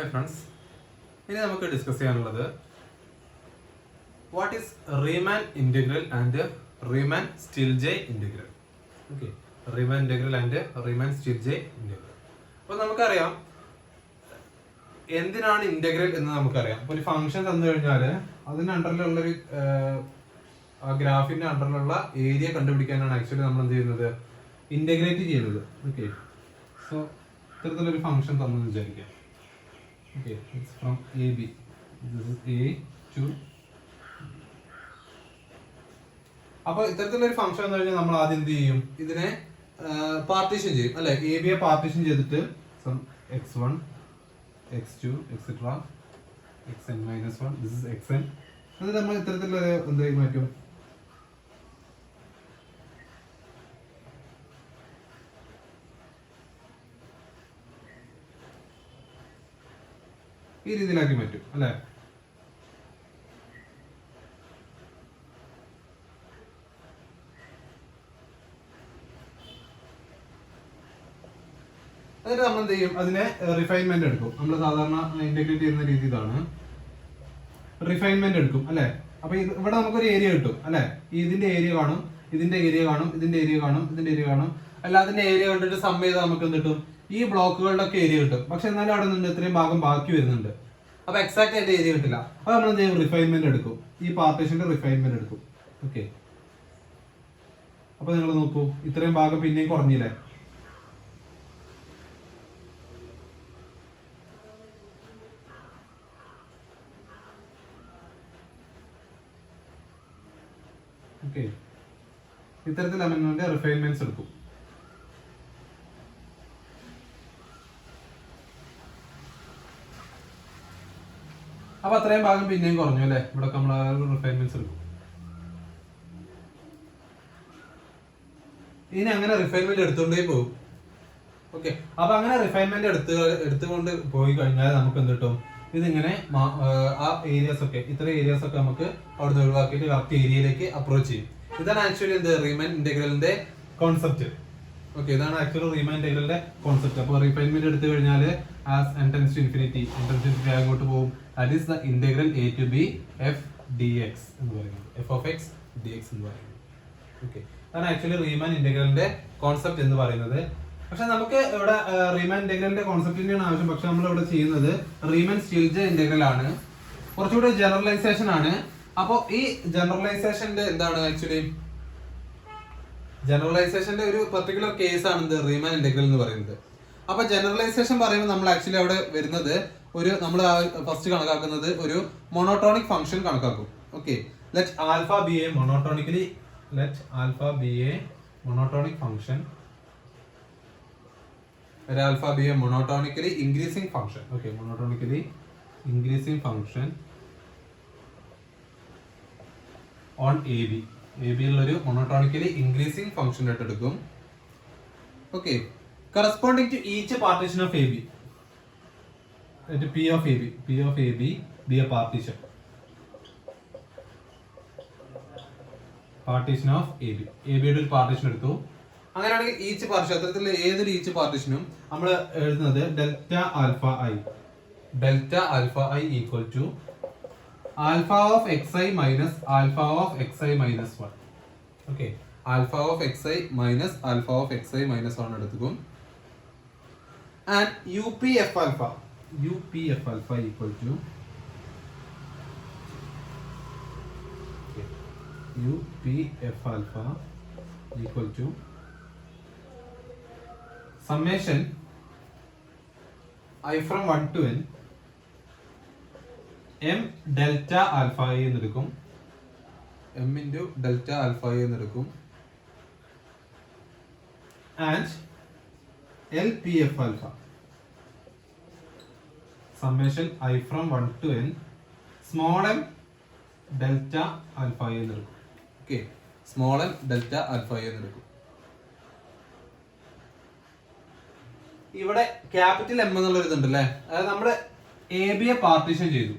Hi friends, ഇനി നമുക്ക് discuss ചെയ്യാനുള്ളത് what is Riemann integral and Riemann Stieltjes integral. Okay, Riemann integral and Riemann Stieltjes integral. അപ്പോൾ നമുക്കറിയാം എന്തിനാണ് ഇന്റഗ്രൽ എന്ന് നമുക്കറിയാം. അപ്പോൾ ഒരു ഫംഗ്ഷൻ തന്നു കഴിഞ്ഞാൽ അതിന് അണ്ടറിലുള്ളൊരു ഗ്രാഫിന്റെ അണ്ടറിലുള്ള ഏരിയ കണ്ടുപിടിക്കാനാണ് ആക്ച്വലി നമ്മൾ എന്ത് ചെയ്യുന്നത്, ഇന്റഗ്രേറ്റ് ചെയ്യുന്നത്. ഓക്കെ, സോ ഇത്തരത്തിലൊരു ഫംഗ്ഷൻ തന്നു വിചാരിക്കാം. Okay, it's from AB. This is A to. അപ്പോൾ ഇത്തരത്തിലൊരു ഫംഗ്ഷൻ എന്ന് കഴിഞ്ഞാൽ നമ്മൾ ആദ്യം എന്ത് ചെയ്യും, ഇതിനെ പാർട്ടീഷൻ ചെയ്യും അല്ലെ. എ ബിയെ പാർട്ടീഷൻ ചെയ്തിട്ട് x1 x2 etcetera xn-1 this is xn. എന്നിട്ട് നമ്മൾ ഇത്തരത്തിലൊരു എന്തായി മാറ്റും, ഈ രീതിയിലാക്കി മാറ്റും അല്ലെ. എന്നിട്ട് നമ്മൾ എന്ത് ചെയ്യും, അതിനെ റിഫൈൻമെന്റ് എടുക്കും. നമ്മൾ സാധാരണ ഇന്റഗ്രേറ്റ് ചെയ്യുന്ന രീതി ഇതാണ്, റിഫൈൻമെന്റ് എടുക്കും അല്ലെ. അപ്പൊ ഇവിടെ നമുക്കൊരു ഏരിയ കിട്ടും അല്ലെ. ഇതിന്റെ ഏരിയ കാണും, ഇതിന്റെ ഏരിയ കാണും, ഇതിന്റെ ഏരിയ കാണും, ഇതിന്റെ ഏരിയ കാണും. എല്ലാത്തിന്റെ ഏരിയ കണ്ടിട്ട് സം ചെയ്താൽ നമുക്ക് എന്ത് കിട്ടും, ഈ ബ്ലോക്കുകളുടെ ഒക്കെ ഏരിയ കിട്ടും. പക്ഷെ എന്നാലും അവിടെ നിന്ന് ഇത്രയും ഭാഗം ബാക്കി വരുന്നുണ്ട്. അപ്പൊ എക്സാക്ട് ആയിട്ട് ഏരിയ കിട്ടില്ല. അപ്പൊ നമ്മൾ എന്ത് ചെയ്യും, റിഫൈൻമെന്റ് എടുക്കും. ഈ പാർട്ടീഷന്റെ റിഫൈൻമെന്റ് എടുക്കും. ഓക്കെ, അപ്പൊ നിങ്ങൾ നോക്കൂ, ഇത്രയും ഭാഗം പിന്നെയും കുറഞ്ഞില്ലേ. ഓക്കെ, ഇത്തരത്തിൽ അമെൻമെന്റ് റിഫൈൻമെന്റ്സ് എടുക്കും. അപ്പൊ അത്രയും ഭാഗം പിന്നെയും കുറഞ്ഞു അല്ലെ. ഇവിടെ നമ്മൾ റിഫൈൻമെന്റ്സ് എടുക്കും. ഇനി അങ്ങനെ റിഫൈൻമെന്റ് എടുത്തുകൊണ്ടേ പോകും. ഓക്കെ, അപ്പൊ അങ്ങനെ റിഫൈൻമെന്റ് എടുത്തുകൊണ്ട് പോയി കഴിഞ്ഞാൽ നമുക്ക് എന്ത് കിട്ടും, ഇതിങ്ങനെ ആ ഏരിയാസ് ഒക്കെ, ഇത്ര ഏരിയാസ് ഒക്കെ നമുക്ക് അവിടുന്ന് ഒഴിവാക്കിയിട്ട് കറക്റ്റ് ഏരിയയിലേക്ക് അപ്രോച്ച് ചെയ്യും. ഇതാണ് ആക്ച്വലി എന്ത് റീമാൻ ഇന്റഗ്രലിന്റെ കോൺസെപ്റ്റ്. ഓക്കെ, ഇതാണ് ആക്ച്വലി റീമാൻ ഇന്റഗ്രലിന്റെ കോൺസെപ്റ്റ്. അപ്പൊ റിഫൈൻമെന്റ് എടുത്തു കഴിഞ്ഞാൽ as n tends to infinity അങ്ങോട്ട് പോകും. That is the integral a to b f dx എന്ന് പറയുന്നത്, f of x dx എന്ന് പറയുന്നത്. ഓക്കെ, അതാണ് ആക്ച്വലി റീമാൻ ഇന്റഗ്രലിന്റെ കോൺസെപ്റ്റ് എന്ന് പറയുന്നത്. പക്ഷെ നമുക്ക് ഇവിടെ റീമാൻ ഇന്റഗ്രലിന്റെ കോൺസെപ്റ്റിന്റെയാണ് ആവശ്യം. പക്ഷെ നമ്മൾ ഇവിടെ ചെയ്യുന്നത് റീമാൻ സ്റ്റിൽജെ ഇന്റഗ്രൽ ആണ്, കുറച്ചുകൂടി ജനറലൈസേഷൻ ആണ്. അപ്പൊ ഈ ജനറലൈസേഷന്റെ എന്താണ് ആക്ച്വലി, ജനറലൈസേഷന്റെ ഒരു പെർട്ടിക്കുലർ കേസ് ആണ് ഇത് റീമാൻ ഇന്റഗ്രൽ എന്ന് പറയുന്നത്. അപ്പൊ ജനറലൈസേഷൻ പറയുമ്പോൾ നമ്മൾ ആക്ച്വലി അവിടെ വരുന്നത് ഒരു, നമ്മൾ ഫസ്റ്റ് കണക്കാക്കുന്നത് ഒരു മോണോട്ടോണിക് ഫംഗ്ഷൻ കണക്കാക്കും. Okay, let alpha be a monotonically, let alpha be a monotonic function, alpha be a monotonically increasing function. Okay, monotonically increasing function on A B. A ബിയിൽ ഒരു മോണോട്ടോണിക്കലി ഇൻക്രീസിംഗ് ഫംഗ്ഷൻ ആയിട്ട് എടുക്കും. Okay, corresponding to each partition of A B. P of AB, P of AB be a partition. Partition of AB. AB യുടെ ഒരു partition എടുത്തു. അങ്ങനെയാണെങ്കിൽ each partition, അത്തരത്തിൽ ഏതൊരു ഈച്ച് പാർട്ടീഷനും നമ്മൾ എഴുതുന്നത് delta alpha I. Delta alpha I equal to alpha of X I minus alpha of X I minus 1. Okay, alpha of X I minus alpha of X I minus 1 എടുക്കും. And U P F alpha, UPF alpha equal to UPF alpha equal to summation I from 1 to n m delta alpha I എന്നെടുക്കും, m into delta alpha I എന്നെടുക്കും. and LPF alpha summation I from 1 to n small m delta alpha I എന്നെടുക്കും. Okay, small m delta alpha I എന്നെടുക്കും. ഇവിടെ capital M എന്നുള്ള ഇതുണ്ട് അല്ലേ. അതായത് നമ്മുടെ A ബിയെ partition ചെയ്തു,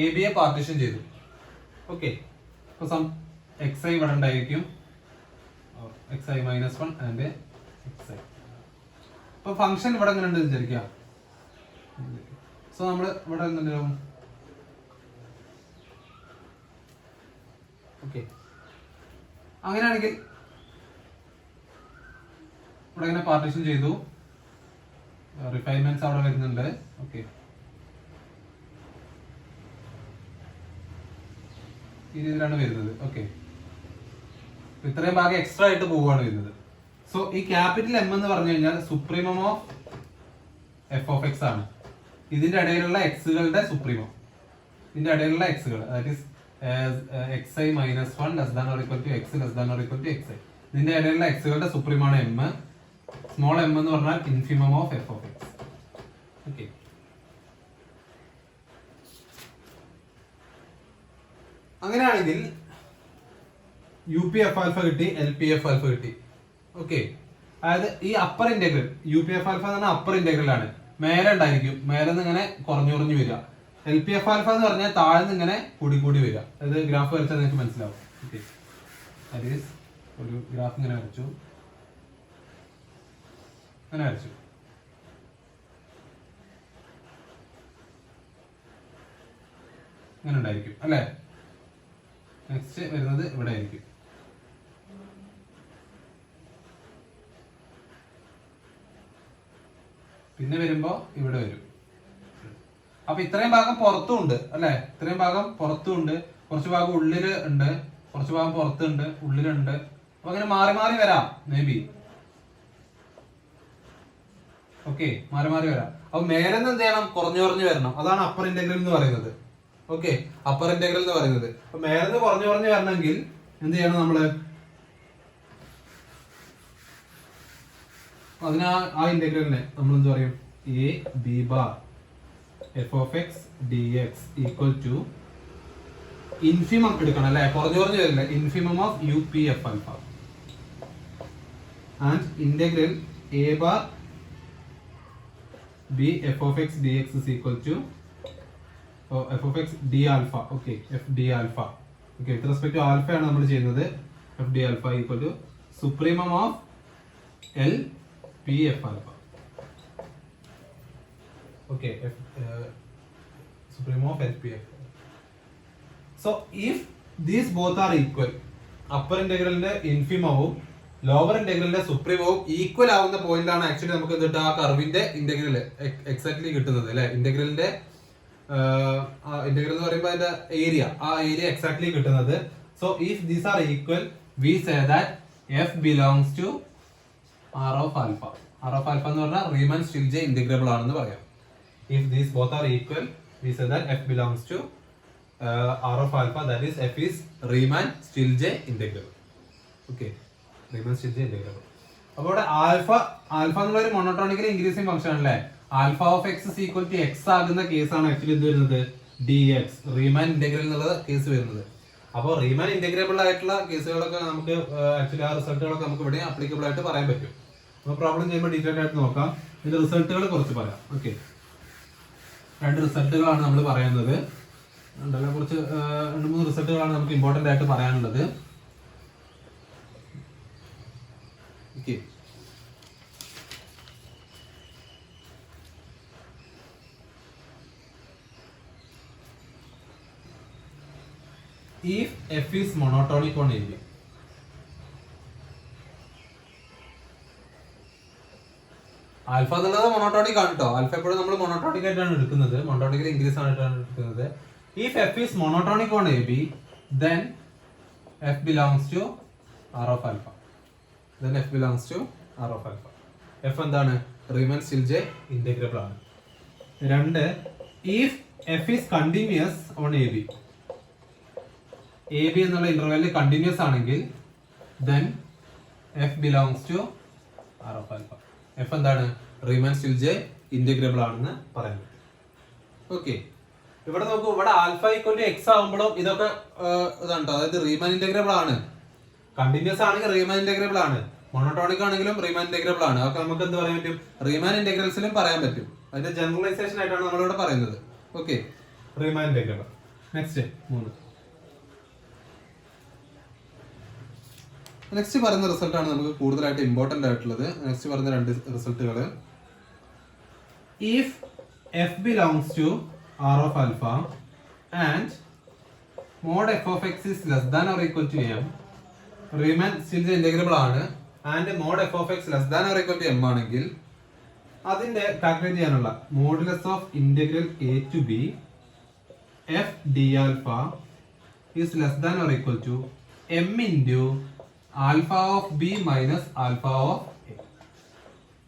എ ബിയെ പാർട്ടീഷൻ ചെയ്തു. ഓക്കെ, അപ്പൊ എക്സ് ഐ ഇവിടെ ഉണ്ടായിരിക്കും, xi minus 1 and xi. ഇപ്പൊ ഫംഗ്ഷൻ ഇവിടെ എങ്ങനെ ഉണ്ട് വിചാരിക്കുക. സോ നമ്മൾ ഇവിടെ എന്തുണ്ടാവും, ഓക്കെ. അങ്ങനെയാണെങ്കിൽ ഇവിടെ ഇങ്ങനെ പാർട്ടീഷൻ ചെയ്തു, റിഫൈൻമെന്റ്സ് അവിടെ വരുന്നുണ്ട്. ഓക്കെ, ഈ രീതിയിലാണ് വരുന്നത്. ഓക്കെ, ഇത്രയും ഭാഗം എക്സ്ട്രാ ആയിട്ട് പോവുകയാണ് വരുന്നത്. സോ ഈ ക്യാപിറ്റൽ എം എന്ന് പറഞ്ഞു കഴിഞ്ഞാൽ supremum of F of X ആണ്. ഇതിന്റെ ഇടയിലുള്ള എക്സുകളുടെ സുപ്രീമം, ഇതിന്റെ ഇടയിലുള്ള എക്സുകൾ, that is xi minus 1 less than or equal to x less than or equal to xi. ഇതിന്റെ ഇടയിലുള്ള എക്സുകളുടെ സുപ്രീമാണ് എം. സ്മോൾ എം എന്ന് പറഞ്ഞാൽ infimum of F of X. Okay, അങ്ങനെയാണെങ്കിൽ യു പി എഫ് ആൽഫ കിട്ടി, എൽ പി എഫ് ആൽഫ കിട്ടി. Okay, അതായത് ഈ upper integral U P F alpha എന്ന് പറഞ്ഞാൽ അപ്പർ ഇന്റഗ്രൽ ആണ്, മേലെ ഉണ്ടായിരിക്കും, മേലെ നിന്ന് ഇങ്ങനെ കുറഞ്ഞു കുറഞ്ഞു വരിക. എൽ പി എഫ് ആൽഫ എന്ന് പറഞ്ഞാൽ താഴ്ന്ന് ഇങ്ങനെ കൂടി കൂടി വരിക. അത് ഗ്രാഫ് വരച്ചാൽ നിങ്ങൾക്ക് മനസ്സിലാവും. ഓക്കെ, ദാറ്റ് ഈസ് ഒരു ഗ്രാഫ് ഇങ്ങനെ വരച്ചു, അങ്ങനെ വരച്ചു. ഇങ്ങനെ ഉണ്ടായിരിക്കും അല്ലേ. നെക്സ്റ്റ് വരുന്നത് ഇവിടെ ആയിരിക്കും. പിന്നെ വരുമ്പോ ഇവിടെ വരും. അപ്പൊ ഇത്രയും ഭാഗം പുറത്തും ഉണ്ട് അല്ലെ, ഇത്രയും ഭാഗം പുറത്തും ഉണ്ട്, കുറച്ച് ഭാഗം ഉള്ളില് ഉണ്ട്, കുറച്ച് ഭാഗം പുറത്തുണ്ട്, ഉള്ളിലുണ്ട്. അപ്പൊ അങ്ങനെ മാറി മാറി വരാം മേ ബി. ഓക്കെ, മാറി മാറി വരാം. അപ്പൊ മേലെന്ന് എന്ത് ചെയ്യണം, കുറഞ്ഞു കുറഞ്ഞു വരണം. അതാണ് അപ്പർ ഇന്റഗ്രൽ എന്ന് പറയുന്നത്. ഓക്കെ, അപ്പർ ഇന്റഗ്രൽ എന്ന് പറയുന്നത്. അപ്പൊ മേലെന്ന് കുറഞ്ഞു കുറഞ്ഞു വരണമെങ്കിൽ എന്ത് ചെയ്യണം നമ്മള്, അതിന് ആ ഇന്റഗ്രലിനെ നമ്മൾ എന്ത് പറയും, A B bar F of X D X equal to infimum എടുക്കണം അല്ലെ, കുറഞ്ഞു കുറഞ്ഞു വരില്ല, infimum of U P F alpha and integral A bar B F of X D X is equal to F of X D alpha. Okay, F D alpha. Okay, with respect to alpha ആണ് നമ്മൾ ചെയ്യുന്നത്. F D alpha equal to supremum of L P F alpha. Okay, supremum of LPF. So if these both are equal, upper ഇന്റഗ്രലിന്റെ ഇൻഫിമവും lower ഇന്റഗ്രലിന്റെ സുപ്രീമവും equal ആവുന്ന point ആണ് actually നമുക്ക് എന്നിട്ട് ആ കർവിന്റെ ഇന്റഗ്രൽ എക്സാക്ട്ലി കിട്ടുന്നത് അല്ലെ. ഇന്റഗ്രലിന്റെ ഇന്റഗ്രൽ എന്ന് പറയുമ്പോൾ അതിന്റെ ഏരിയ, ആ ഏരിയ എക്സാക്ട്ലി കിട്ടുന്നത്. So if these are equal we say that F belongs to R of alpha. R of alpha എന്ന് പറഞ്ഞാൽ റീമൻ സ്റ്റിൽജെ ഇന്റഗ്രബിൾ ആണെന്ന് പറയാം. If these both are equal, we say that f belongs to R of alpha, that is f is Riemann-Stieltje integrable. Okay, Riemann-Stieltje integrable. അപ്പോൾ ഇവിടെ alpha എന്നുള്ള ഒരു monotonically increasing function അല്ലേ. Alpha of X is equal to X ആകുന്ന കേസാണ് actually എന്ത് വരുന്നത്, D X Riemann integral എന്നുള്ള കേസ് വരുന്നത്. അപ്പോൾ റീമാൻ ഇന്റഗ്രബിൾ ആയിട്ടുള്ള കേസുകളൊക്കെ നമുക്ക് ആക്ച്വലി ആ റിസൾട്ടുകളൊക്കെ നമുക്ക് ഇവിടെ അപ്ലിക്കബിൾ ആയിട്ട് പറയാൻ പറ്റും. അപ്പോൾ പ്രോബ്ലം ചെയ്യുമ്പോൾ ഡീറ്റെയിൽ ആയിട്ട് നോക്കാം. ഇതിന്റെ റിസൾട്ടുകൾ കുറച്ച് പറയാം. ഓക്കെ, രണ്ട് റിസൾട്ടുകളാണ് നമ്മൾ പറയുന്നത്. കുറച്ച് 2-3 റിസൾട്ടുകളാണ് നമുക്ക് ഇമ്പോർട്ടന്റ് ആയിട്ട് പറയാനുള്ളത്. Okay, if f is monotonic on AB, alpha എന്നുള്ളത് മൊണോട്ടോണിക് ആണ് കേട്ടോ. ആൽഫ എപ്പോഴും നമ്മൾ മൊണോട്ടോണിക് ആയിട്ടാണ് എടുക്കുന്നത്, മൊണോട്ടോണിക്കൽ ഇൻക്രീസ് ആയിട്ടാണ് എടുക്കുന്നത്. If F is monotonic on A B then F belongs to R of alpha. Then F belongs to R of alpha. F എന്താണ്, റീമൻ-സ്റ്റിൽജെ ഇന്റഗ്രബിൾ ആണ്. 2, if F is continuous on A B, A B എന്നുള്ള ഇന്റർവെല്ലിൽ continuous ആണെങ്കിൽ then F belongs to R of alpha. F എന്താണ്, Riemann Stieltjes integrable ആണെന്ന് പറയാൻ പറ്റും. Okay, ഇവിടെ നോക്കൂ, ഇവിടെ ആൽഫ ഈക്വൽ ടു എക്സ് ആകുമ്പോഴും ഇതൊക്കെ ഇതാണ്, അതായത് റീമാൻ ഇന്റഗ്രബിൾ ആണ്. കണ്ടിന്യൂസ് ആണെങ്കിൽ റീമാൻ ഇന്റഗ്രബിൾ ആണ്, മോണോട്ടോണിക് ആണെങ്കിലും റീമാൻ ഇന്റഗ്രബിൾ ആണ്. അതൊക്കെ നമുക്ക് എന്ത് പറയാൻ പറ്റും, റീമാൻ ഇന്റഗ്രൽസിലും പറയാൻ പറ്റും. അതിന്റെ ജനറലൈസേഷൻ ആയിട്ടാണ് നമ്മളിവിടെ പറയുന്നത്. Okay, റീമാൻ integrable. നെക്സ്റ്റ് 3. നെക്സ്റ്റ് പറയുന്ന റിസൾട്ട് ആണ് നമുക്ക് കൂടുതലായിട്ട് ഇമ്പോർട്ടന്റ് ആയിട്ടുള്ളത്. നെക്സ്റ്റ് പറയുന്ന 2 റിസൾട്ടുകൾ if f belongs to R of alpha and mod f of x is less than or equal to m, Riemann Stieltjes integrable ആണ്, and mod F of X less than or equal to M ആണെങ്കിൽ അതിന്റെ calculate ചെയ്യാനുള്ള modulus of integral A to B F D alpha is less than or equal to M into alpha of B minus alpha of A.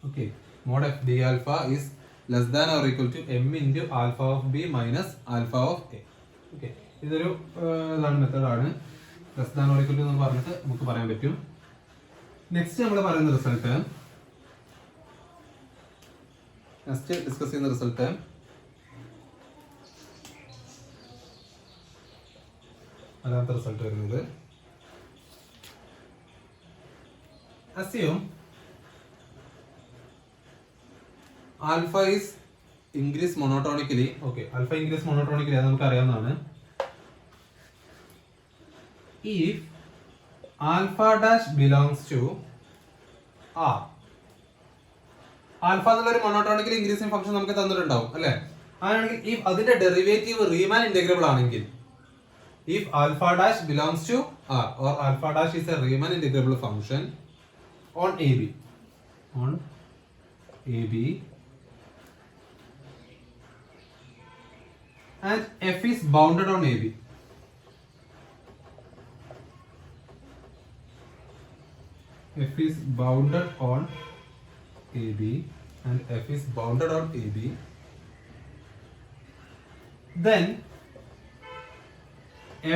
Okay, mod F D alpha is less than or equal to M into alpha of B minus alpha of A. Okay, ഇതൊരു ഇതാണ് മെത്തേഡാണ്. Less than or equal to എന്ന് പറഞ്ഞിട്ട് നമുക്ക് പറയാൻ പറ്റും. Next നമ്മൾ പറയുന്ന റിസൾട്ട്, നെക്സ്റ്റ് ഡിസ്കസ് ചെയ്യുന്ന റിസൾട്ട് അതാത്ത റിസൾട്ട് വരുന്നത് assume alpha is increase monotonically. Okay, alpha increase monotonically അത് നമുക്ക് അറിയാവുന്നതാണ്. If alpha dash belongs to R, alpha എന്നുള്ള ഒരു മോണോട്ടോണിക്കൽ ഇൻക്രീസിംഗ് ഫംഗ്ഷൻ നമുക്ക് തന്നിട്ടുണ്ടാവും അല്ലെ. അങ്ങനെയാണെങ്കിൽ if അതിന്റെ ഡെറിവേറ്റീവ് റീമാൻ ഇന്റഗ്രബിൾ ആണെങ്കിൽ, if alpha dash belongs to R or alpha dash is a Riemann integrable function on AB, on AB and f is bounded on AB, f is bounded on AB and f is bounded on AB, then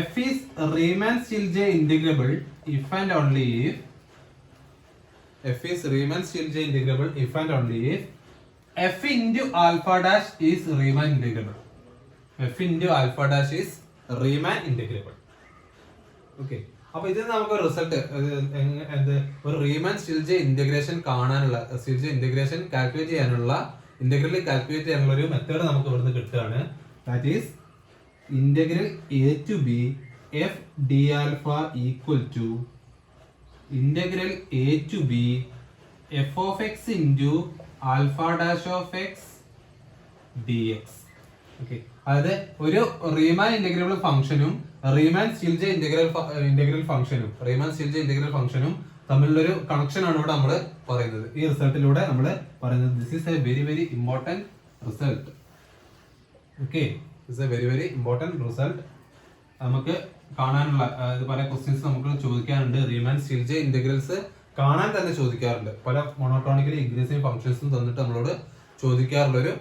f is Riemann-Stieltje integrable if and only if f is Riemann-Stieltje integrable if and only if f into alpha dash is Riemann integrable. f into alpha dash is Riemann integrable. Okay, അപ്പോൾ ഇതിൽ നമുക്ക് result എന്ത്, ഒരു റീമാൻ സ്റ്റിൽജെ integration കാണാനുള്ള, സ്റ്റിൽജെ integration calculate ചെയ്യാനുള്ള, ഇന്റഗ്രലി calculate ചെയ്യാനുള്ള ഒരു method നമുക്ക് ഇവിടുന്ന് കിട്ടുകയാണ്. That is integral A to B F D alpha equal to integral A to B F of X into alpha dash of X D X. Okay, അതായത് ഒരു റീമാൻ integrable ഫംഗ്ഷനും റീമാൻ Stieltjes integral ഫംഗ്ഷനും തമ്മിലുള്ളൊരു connection ആണ് ഇവിടെ നമ്മൾ പറയുന്നത്. ഈ റിസൾട്ടിലൂടെ നമ്മൾ പറയുന്നത് this is A very very important result. Okay, this A very very important result. നമുക്ക് കാണാനുള്ള പല ക്വസ്റ്റ്യൻസ് നമുക്ക് ചോദിക്കാറുണ്ട്. റീമാൻ സ്റ്റിൽജെ ഇന്റഗ്രൽസ് കാണാൻ തന്നെ ചോദിക്കാറുണ്ട്. പല മോണോട്ടോണിക്കലി ഇൻക്രീസിംഗ് ഫംഗ്ഷൻസും തന്നിട്ട് നമ്മളോട് ചോദിക്കാറുള്ള ഒരു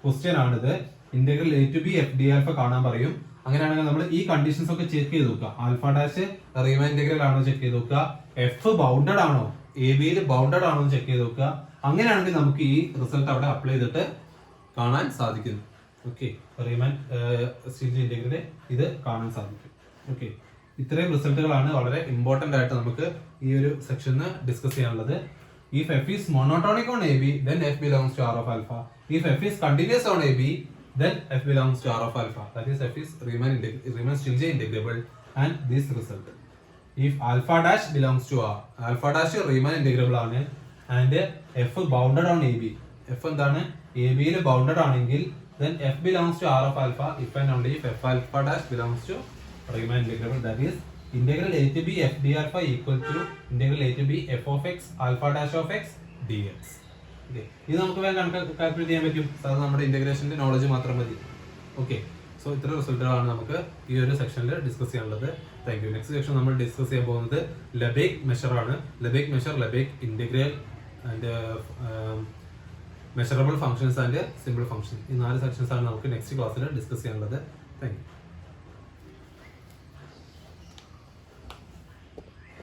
ക്വസ്റ്റ്യൻ ആണിത്. Integral A to B F D alpha കാണാൻ പറയും. അങ്ങനെയാണെങ്കിൽ നമ്മൾ ഈ കണ്ടീഷൻസ് ഒക്കെ ചെക്ക് ചെയ്ത് നോക്കുക. ആൽഫ ഡാഷ് റീമാൻ ഇന്റഗ്രൽ ആണോ ചെക്ക് ചെയ്ത് നോക്കുക, എഫ് ബൗണ്ടഡ് ആണോ, എ ബിയിൽ ബൗണ്ടഡ് ആണോ ചെക്ക് ചെയ്ത് നോക്കുക. അങ്ങനെയാണെങ്കിൽ നമുക്ക് ഈ റിസൾട്ട് അവിടെ അപ്ലൈ ചെയ്തിട്ട് കാണാൻ സാധിക്കുന്നു. ഓക്കെ, റീമാൻ സ്റ്റിൽജെ ഇന്റഗ്രൽ ഇത് കാണാൻ സാധിക്കും. ഓക്കെ, ഇത്രയും റിസൾട്ടുകളാണ് വളരെ ഇമ്പോർട്ടന്റ് ആയിട്ട് നമുക്ക് ഈ ഒരു സെക്ഷനിൽ ഡിസ്കസ് ചെയ്യാനുള്ളത്. If f is monotonic on AB, then f belongs to R of alpha. If f is continuous on AB, then f belongs to R of alpha. That is, f is Riemann-Stieltje integrable, and this result. If alpha dash belongs to R, alpha dash Riemann integrable ആണ്, and f bounded on AB. f എന്താണ്, AB യിൽ bounded ആണെങ്കിൽ then f belongs to R of alpha if and only if f alpha dash belongs to Riemann integrable. That is, integral a to b f d alpha equal to integral a to b f of x alpha dash of x dx. Okay, ഇത് നമുക്ക് വേഗം calculate ചെയ്യാൻ പറ്റും. അത് നമ്മുടെ ഇന്റഗ്രേഷന്റെ knowledge മാത്രം മതി. ഓക്കെ, സോ ഇത്ര റിസൾട്ടുകളാണ് നമുക്ക് ഈ ഒരു സെക്ഷനിൽ ഡിസ്കസ് ചെയ്യാനുള്ളത്. Thank you. നെക്സ്റ്റ് സെക്ഷൻ നമ്മൾ ഡിസ്കസ് ചെയ്യാൻ പോകുന്നത് ലെബേക്ക് മെഷർ ആണ്. ലെബേക്ക് measure, ലെബേക്ക് integral and measurable functions and simple function, ഈ 4 സെക്ഷൻസ് ആണ് നമുക്ക് നെക്സ്റ്റ് ക്ലാസ്സിൽ ഡിസ്കസ് ചെയ്യാനുള്ളത്. Thank you.